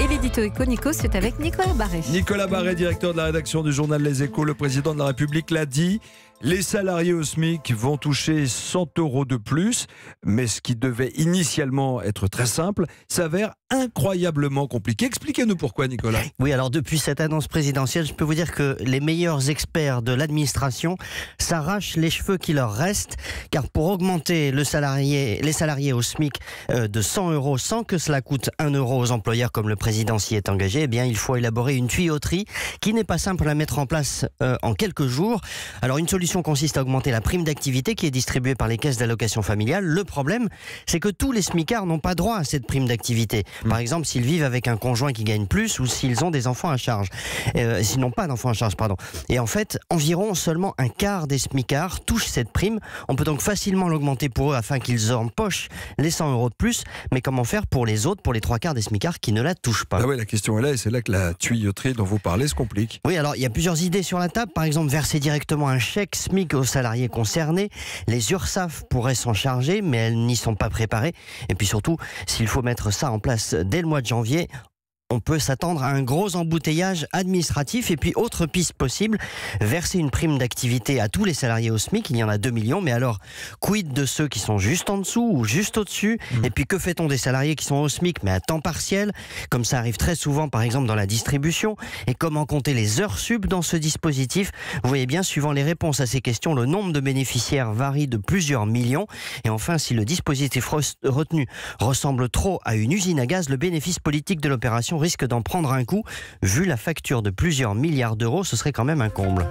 Et l'édito Éco-Nico, c'est avec Nicolas Barret. Nicolas Barret, directeur de la rédaction du journal Les Échos, le président de la République l'a dit. Les salariés au SMIC vont toucher 100 € de plus, mais ce qui devait initialement être très simple s'avère incroyablement compliqué. Expliquez-nous pourquoi, Nicolas. Oui, alors depuis cette annonce présidentielle, je peux vous dire que les meilleurs experts de l'administration s'arrachent les cheveux qui leur restent, car pour augmenter les salariés au SMIC de 100 € sans que cela coûte 1 € aux employeurs comme le président s'y est engagé, eh bien il faut élaborer une tuyauterie qui n'est pas simple à mettre en place en quelques jours. Alors une solution consiste à augmenter la prime d'activité qui est distribuée par les caisses d'allocation familiale. Le problème, c'est que tous les smicards n'ont pas droit à cette prime d'activité. Par exemple, s'ils vivent avec un conjoint qui gagne plus ou s'ils ont des enfants à charge. S'ils n'ont pas d'enfants à charge, pardon. Et en fait, environ seulement un quart des smicards touchent cette prime. On peut donc facilement l'augmenter pour eux afin qu'ils empochent les 100 € de plus. Mais comment faire pour les autres, pour les 3 quarts des smicards qui ne la touchent pas? Ah oui, la question est là et c'est là que la tuyauterie dont vous parlez se complique. Oui, alors il y a plusieurs idées sur la table. Par exemple, verser directement un chèque SMIC aux salariés concernés. Les URSSAF pourraient s'en charger, mais elles n'y sont pas préparées. Et puis surtout, s'il faut mettre ça en place dès le mois de janvier, on peut s'attendre à un gros embouteillage administratif. Et puis, autre piste possible, verser une prime d'activité à tous les salariés au SMIC. Il y en a 2 millions, mais alors, quid de ceux qui sont juste en dessous ou juste au-dessus? Et puis, que fait-on des salariés qui sont au SMIC, mais à temps partiel, comme ça arrive très souvent, par exemple, dans la distribution? Et comment compter les heures sub dans ce dispositif? Vous voyez bien, suivant les réponses à ces questions, le nombre de bénéficiaires varie de plusieurs millions. Et enfin, si le dispositif retenu ressemble trop à une usine à gaz, le bénéfice politique de l'opération risque d'en prendre un coup. Vu la facture de plusieurs milliards d'euros, ce serait quand même un comble.